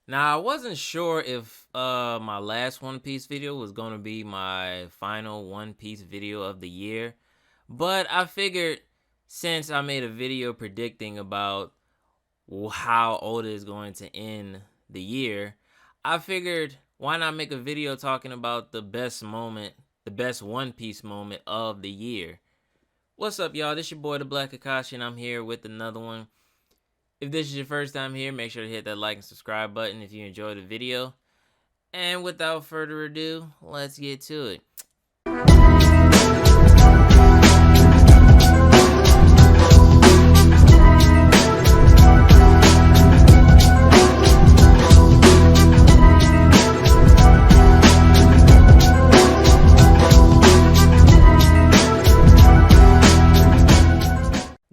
Now I wasn't sure if my last One Piece video was gonna be my final One Piece video of the year, but I figured since I made a video predicting about how Oda is going to end the year, I figured why not make a video talking about the best moment, the best One Piece moment of the year. What's up, y'all? This your boy, the Black Akashi, and I'm here with another one. If this is your first time here, make sure to hit that like and subscribe button if you enjoyed the video. And without further ado, let's get to it.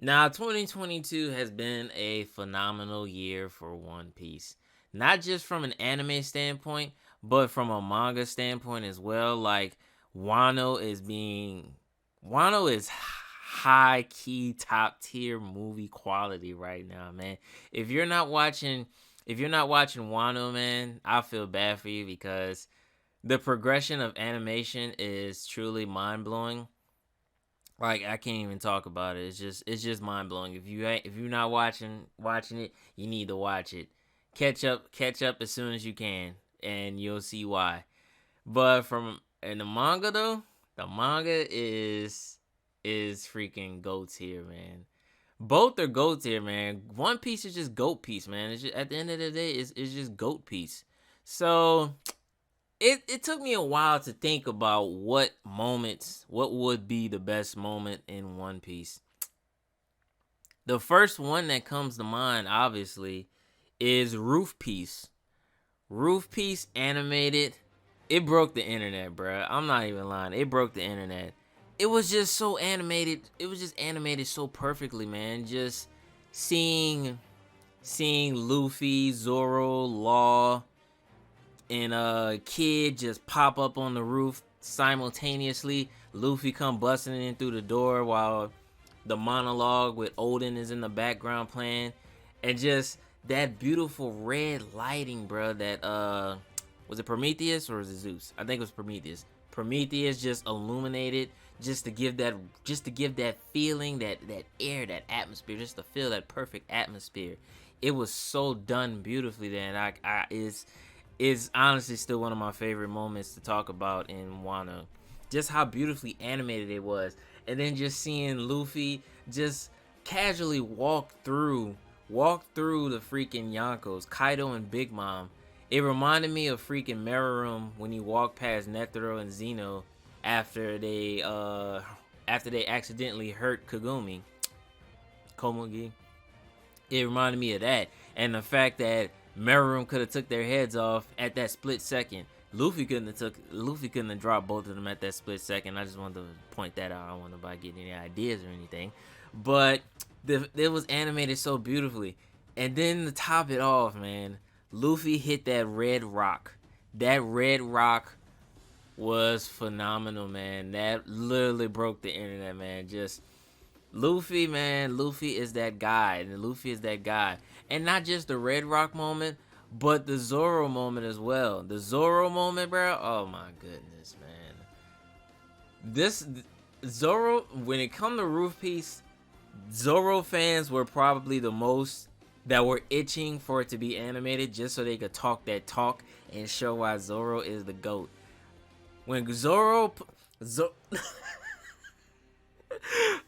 Now, 2022 has been a phenomenal year for One Piece. Not just from an anime standpoint, but from a manga standpoint as well. Like, Wano is high key, top tier movie quality right now, man. If you're not watching, if you're not watching Wano, man, I feel bad for you because the progression of animation is truly mind blowing. Like, I can't even talk about it. It's just mind blowing. If you're not watching it, you need to watch it. Catch up as soon as you can, and you'll see why. But from in the manga though, the manga is freaking goat tier, man. Both are goat tier, man. One Piece is just goat piece, man. It's just, at the end of the day, it's just goat piece. So it took me a while to think about what would be the best moment in One Piece. The first one that comes to mind, obviously, is Roof Piece. Roof Piece animated. It broke the internet, bruh. I'm not even lying. It broke the internet. It was just so animated. It was just animated so perfectly, man. Just seeing Luffy, Zoro, Law, and Kid just pop up on the roof simultaneously. Luffy come busting in through the door while the monologue with Odin is in the background playing, and just that beautiful red lighting, bro. That was it Prometheus or was it Zeus? I think it was Prometheus. Prometheus just illuminated just to give that feeling, that air, that atmosphere, just to feel that perfect atmosphere. It was so done beautifully. Then I is honestly still one of my favorite moments to talk about in Wano. Just how beautifully animated it was. And then just seeing Luffy just casually walk through the freaking Yonkos, Kaido and Big Mom. It reminded me of freaking Meruem when he walked past Netero and Zeno after they accidentally hurt Komugi. It reminded me of that, and the fact that Meruem could have took their heads off at that split second. Luffy couldn't have dropped both of them at that split second. I just wanted to point that out. I don't want nobody getting any ideas or anything, but it was animated so beautifully. And then to top it off, man, Luffy hit that red rock. That red rock was phenomenal, man. That literally broke the internet, man. Just Luffy, man. Luffy is that guy, and Luffy is that guy. And not just the Red Rock moment, but the Zoro moment as well. The Zoro moment, bro. Oh my goodness, man. This Zoro, when it come to Roof Piece, Zoro fans were probably the most that were itching for it to be animated just so they could talk that talk and show why Zoro is the GOAT. When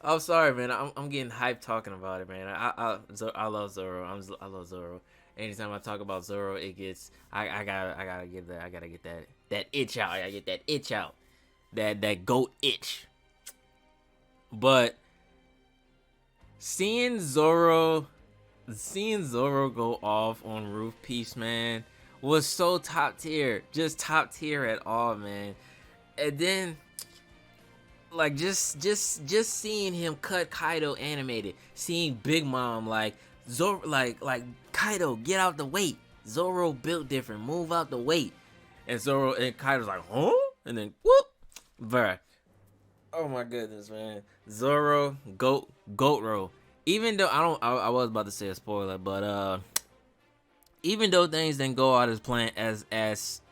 I'm sorry, man. I'm getting hyped talking about it, man. I love Zoro. I love Zoro. Anytime I talk about Zoro, it gets I gotta get that itch out. I gotta get that itch out. That goat itch. But seeing Zoro go off on Roof Piece, man, was so top tier. Just top tier at all, man. And then like just seeing him cut Kaido animated, seeing Big Mom like Zoro like Kaido, get out the way. Zoro built different, move out the way. And Zoro and Kaido's like, huh? And then whoop, bruh. Oh my goodness, man. Zoro, goat roll. Even though I was about to say a spoiler, but even though things didn't go out as planned as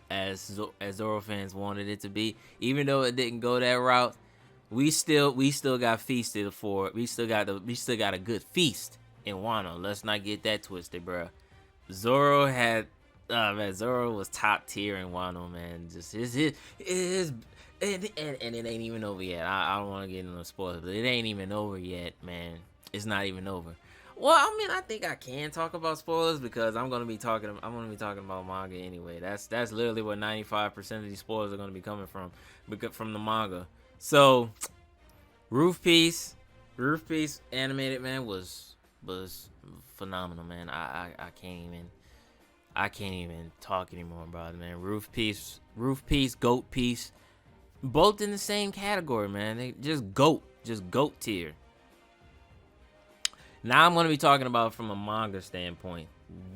Zoro fans wanted it to be, even though it didn't go that route, we still got feasted for it. We still got a good feast in Wano. Let's not get that twisted, bro. Zoro had Zoro was top tier in Wano, man. Just and it ain't even over yet. I don't want to get into spoilers, but it ain't even over yet, man. It's not even over. Well, I mean, I think I can talk about spoilers because I'm gonna be talking about manga anyway. That's literally what 95% of these spoilers are gonna be coming from the manga. So, Roof Piece animated, man, was phenomenal, man. I can't even talk anymore about it, man. Roof Piece, Goat Piece, both in the same category, man. They just goat tier. Now I'm going to be talking about from a manga standpoint.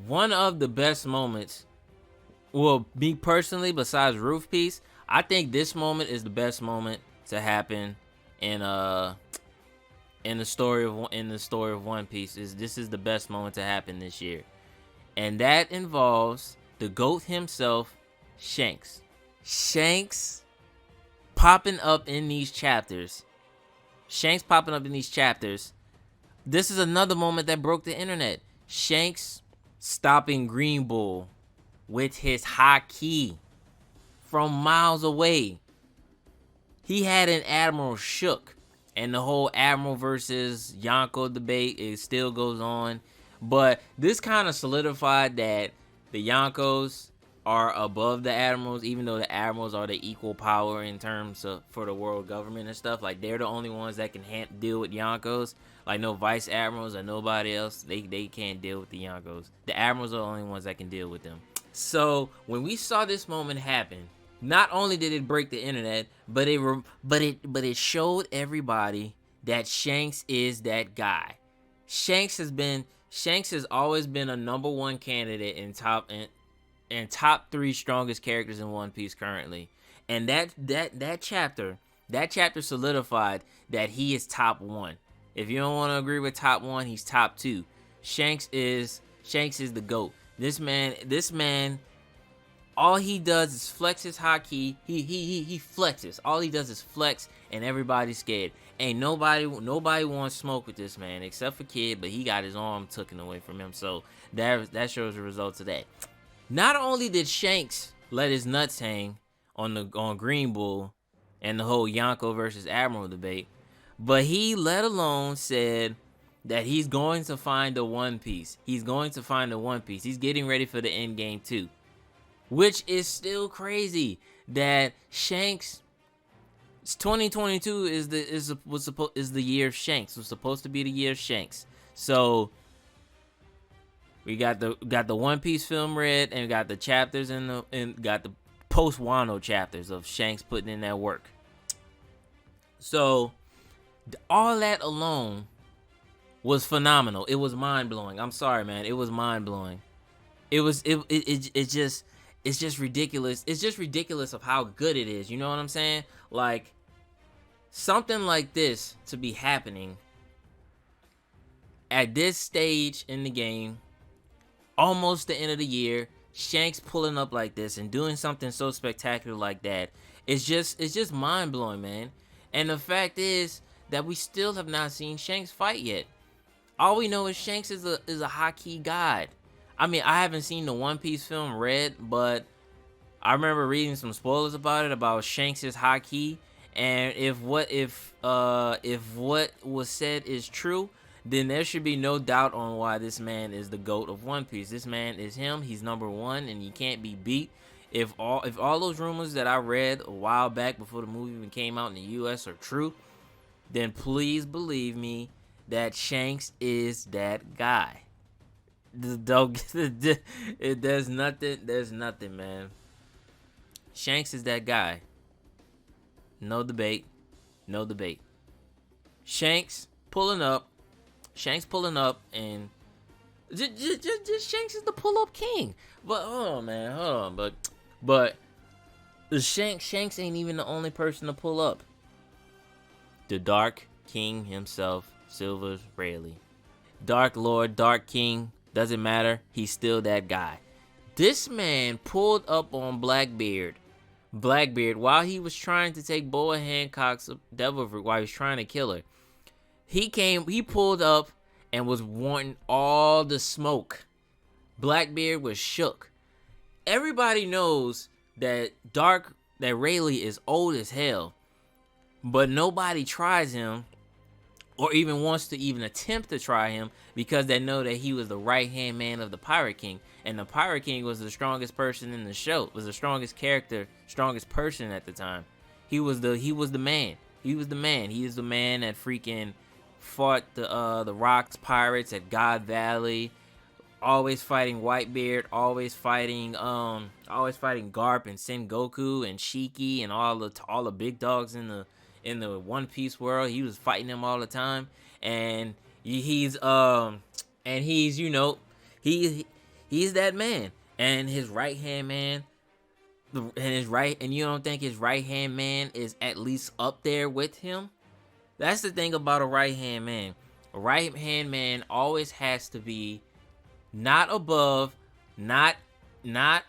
One of the best moments, well, me personally, besides Roof Piece, I think this moment is the best moment to happen in the story of One Piece. This is the best moment to happen this year. And that involves the GOAT himself, Shanks. Shanks popping up in these chapters. This is another moment that broke the internet. Shanks stopping Green Bull with his haki from miles away. He had an Admiral shook. And the whole Admiral versus Yonko debate, it still goes on. But this kind of solidified that the Yonkos are above the Admirals, even though the Admirals are the equal power in terms of for the world government and stuff. Like, they're the only ones that can deal with Yonkos. Like, no Vice Admirals or nobody else, they can't deal with the Yonkos. The Admirals are the only ones that can deal with them. So, when we saw this moment happen, not only did it break the internet, but it showed everybody that Shanks is that guy. Shanks has always been a number one candidate in top 3 strongest characters in One Piece currently. And that chapter solidified that he is top 1. If you don't want to agree with top 1, he's top 2. Shanks is the GOAT. This man, all he does is flex his haki. He flexes. All he does is flex, and everybody's scared. Ain't nobody wants smoke with this man except for Kid, but he got his arm taken away from him. So that shows the results of that. Not only did Shanks let his nuts hang on Green Bull and the whole Yonko versus Admiral debate, but he let alone said that he's going to find the One Piece. He's getting ready for the end game too. Which is still crazy that Shanks 2022 is the year of Shanks. It was supposed to be the year of Shanks. So we got the One Piece film read, and got the chapters and got the post Wano chapters of Shanks putting in that work. So all that alone was phenomenal. It was mind blowing. I'm sorry, man. It was mind blowing. It's just ridiculous. It's just ridiculous of how good it is. You know what I'm saying? Like, something like this to be happening at this stage in the game, almost the end of the year, Shanks pulling up like this and doing something so spectacular like that. It's just mind blowing, man. And the fact is that we still have not seen Shanks fight yet. All we know is Shanks is a haki god. I mean, I haven't seen the One Piece film Red, but I remember reading some spoilers about it, about Shanks' haki. And if what was said is true, then there should be no doubt on why this man is the GOAT of One Piece. This man is him. He's number 1, and he can't be beat. If all those rumors that I read a while back before the movie even came out in the U.S. are true, then please believe me that Shanks is that guy. There's nothing, man. Shanks is that guy. No debate. Shanks pulling up, and just Shanks is the pull-up king. But hold on. But the Shanks ain't even the only person to pull up. The Dark King himself, Silvers Rayleigh. Dark Lord, Dark King, doesn't matter. He's still that guy. This man pulled up on Blackbeard. Blackbeard, while he was trying to take Boa Hancock's devil fruit, while he was trying to kill her, he pulled up and was wanting all the smoke. Blackbeard was shook. Everybody knows that Rayleigh is old as hell, but nobody tries him or even wants to even attempt to try him because they know that he was the right-hand man of the Pirate King, and the Pirate King was the strongest person in the show, was the strongest character, strongest person at the time. He was the man. He is the man that freaking fought the Rocks pirates at God Valley, always fighting Whitebeard, always fighting Garp and Sengoku and Shiki and all the big dogs in the One Piece world. He was fighting them all the time, and he's you know, he's that man, and his right hand man, and you don't think his right hand man is at least up there with him? That's the thing about a right hand man. A right hand man always has to be not above, not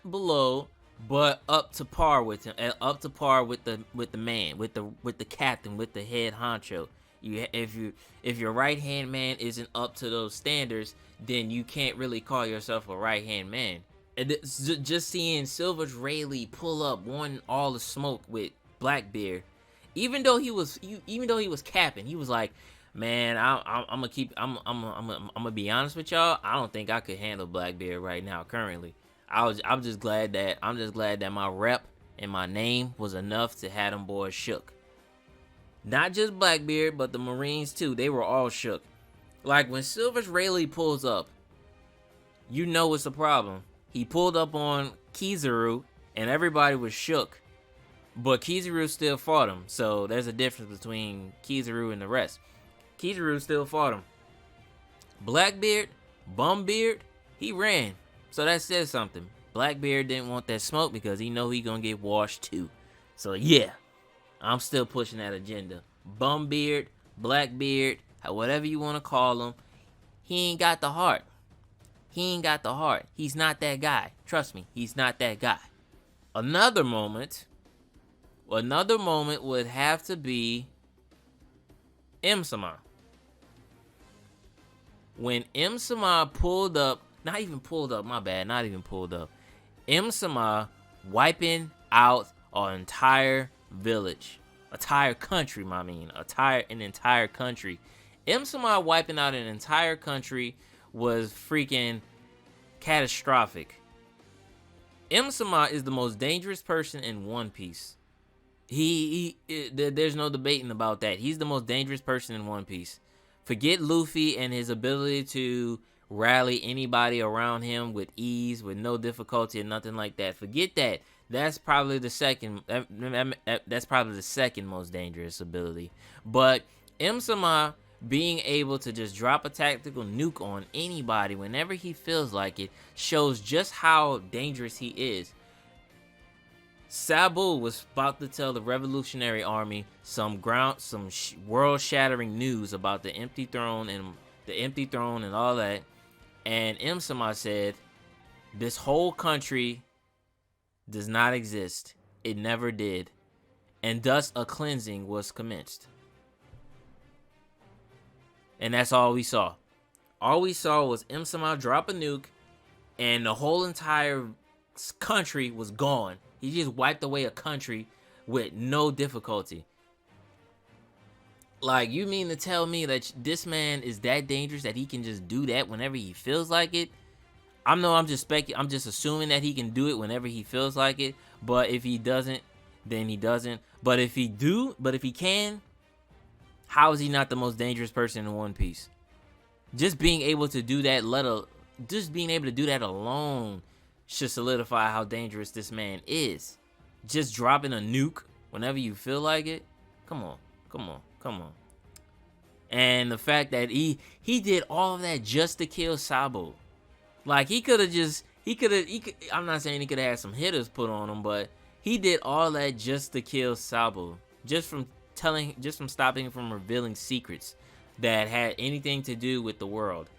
below, but up to par with him, up to par with the man, with the captain, with the head honcho. If your right hand man isn't up to those standards, then you can't really call yourself a right hand man. And just seeing Silver's Rayleigh pull up, wanting all the smoke with Blackbeard, even though he was capping, he was like, man, I'm gonna be honest with y'all. I don't think I could handle Blackbeard right now currently. I'm just glad that my rep and my name was enough to have them boys shook. Not just Blackbeard, but the Marines too. They were all shook. Like when Silver's Rayleigh pulls up, you know it's a problem. He pulled up on Kizaru and everybody was shook. But Kizaru still fought him, so there's a difference between Kizaru and the rest. Kizaru still fought him. Blackbeard, Bumbeard, he ran. So that says something. Blackbeard didn't want that smoke because he know he gonna get washed too. So yeah, I'm still pushing that agenda. Bumbeard, Blackbeard, whatever you want to call him, he ain't got the heart. He's not that guy. Trust me, he's not that guy. Another moment would have to be M-Sama. When M-Sama pulled up, M-Sama wiping out an entire village. Entire country, an entire country. M-Sama wiping out an entire country was freaking catastrophic. M-Sama is the most dangerous person in One Piece. There's no debating about that. He's the most dangerous person in One Piece. Forget Luffy and his ability to rally anybody around him with ease, with no difficulty or nothing like that. Forget that. That's probably the second. That's probably the second most dangerous ability. But M-Sama being able to just drop a tactical nuke on anybody whenever he feels like it shows just how dangerous he is. Sabo was about to tell the Revolutionary Army some world-shattering news about the empty throne and all that, and M-Sama said, "This whole country does not exist. It never did," and thus a cleansing was commenced. And that's all we saw. All we saw was M-Sama drop a nuke, and the whole entire country was gone. He just wiped away a country with no difficulty. Like, you mean to tell me that this man is that dangerous that he can just do that whenever he feels like it? I'm just assuming that he can do it whenever he feels like it. But if he doesn't, then he doesn't. But if he can, how is he not the most dangerous person in One Piece? Just being able to do that, alone should solidify how dangerous this man is. Just dropping a nuke whenever you feel like it. Come on. And the fact that he did all of that just to kill Sabo. Like, I'm not saying he could have had some hitters put on him, but he did all that just to kill Sabo. Just from stopping him from revealing secrets that had anything to do with the world.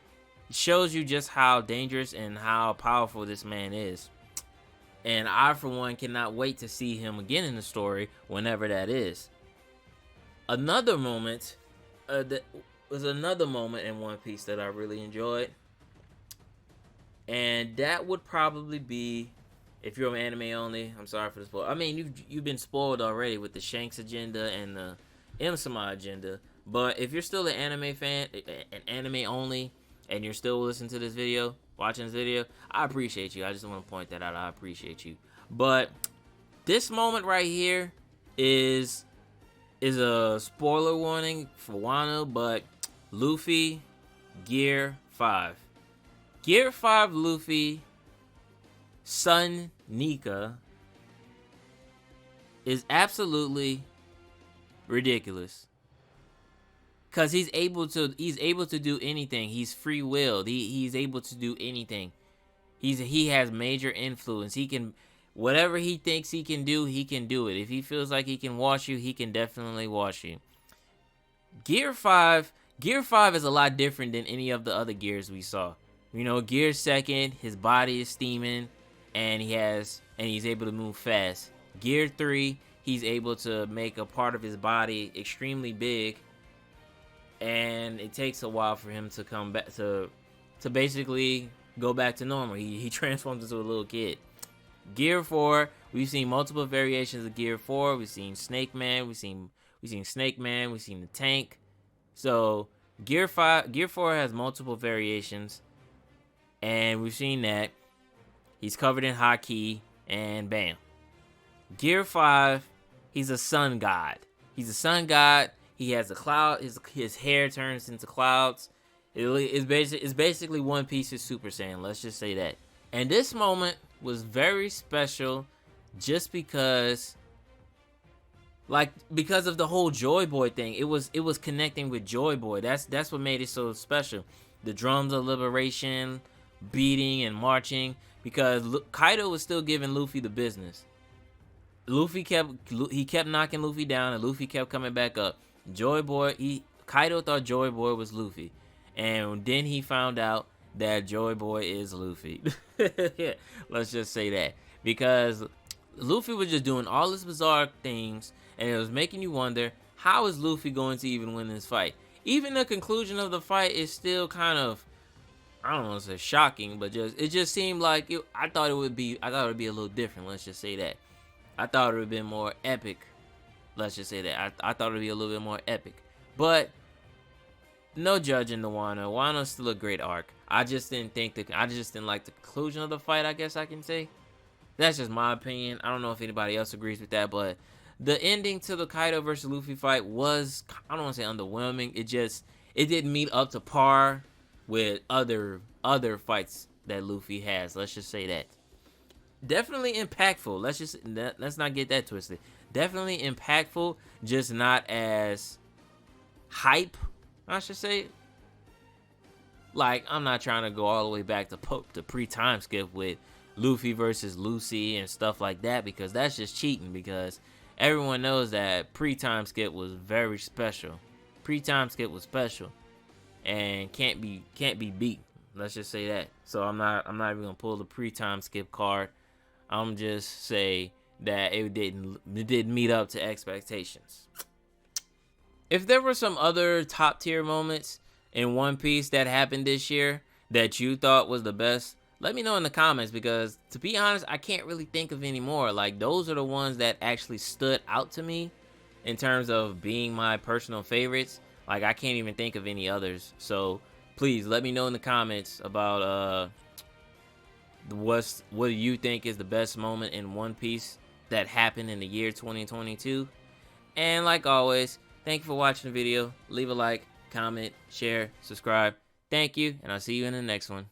It shows you just how dangerous and how powerful this man is. And I, for one, cannot wait to see him again in the story, whenever that is. Another moment, that was another moment in One Piece that I really enjoyed, and that would probably be, if you're an anime only, I'm sorry for the spoil. I mean, you've been spoiled already with the Shanks agenda and the M-Sama agenda. But if you're still an anime fan, an anime only, and you're still listening to this video, watching this video, I appreciate you. I just want to point that out. I appreciate you. But this moment right here is a spoiler warning for Wano, but Luffy, Gear 5. Gear 5 Luffy, son Nika, is absolutely ridiculous. Cause he's able to do anything. He's free willed. He's able to do anything. He has major influence. He can, whatever he thinks he can do it. If he feels like he can wash you, he can definitely wash you. Gear 5 is a lot different than any of the other gears we saw. You know, Gear 2, his body is steaming, and he's able to move fast. Gear 3, he's able to make a part of his body extremely big, and it takes a while for him to come back to basically go back to normal. He transforms into a little kid. Gear 4, we've seen multiple variations of Gear 4. We've seen Snake Man, we've seen Snake Man, we've seen the tank. So Gear 4 has multiple variations, and we've seen that. He's covered in haki, and bam. Gear 5, he's a sun god. He's a sun god. He has a cloud. His hair turns into clouds. It's basically One Piece's Super Saiyan. Let's just say that. And this moment was very special, just because of the whole Joy Boy thing. It was connecting with Joy Boy. That's what made it so special. The drums of liberation, beating and marching, because Kaido was still giving Luffy the business. Luffy kept knocking Luffy down, and Luffy kept coming back up. Kaido thought Joy Boy was Luffy, and then he found out that Joy Boy is Luffy. Let's just say that, because Luffy was just doing all this bizarre things, and it was making you wonder, how is Luffy going to even win this fight? Even the conclusion of the fight is still kind of, I don't want to say shocking, but it just seemed like I thought it would be a little different. Let's just say that. I thought it would have been more epic. Let's just say that. I thought it would be a little bit more epic. But no judging the Wano. Wano's still a great arc. I just didn't like the conclusion of the fight, I guess I can say. That's just my opinion. I don't know if anybody else agrees with that, but the ending to the Kaido versus Luffy fight was, I don't want to say underwhelming. It didn't meet up to par with other fights that Luffy has. Let's just say that. Definitely impactful. Let's not get that twisted. Definitely impactful, just not as hype, I should say. Like, I'm not trying to go all the way back to pre-time skip with Luffy versus Lucy and stuff like that, because that's just cheating, because everyone knows that pre-time skip was very special. Pre-time skip was special and can't be beat. Let's just say that. So I'm not even gonna pull the pre-time skip card. I'm just say that it didn't meet up to expectations. If there were some other top tier moments in One Piece that happened this year that you thought was the best, let me know in the comments, because to be honest, I can't really think of any more. Like, those are the ones that actually stood out to me in terms of being my personal favorites. Like, I can't even think of any others. So please let me know in the comments about what do you think is the best moment in One Piece that happened in the year 2022. And like always, thank you for watching the video. Leave a like, comment, share, subscribe. Thank you, and I'll see you in the next one.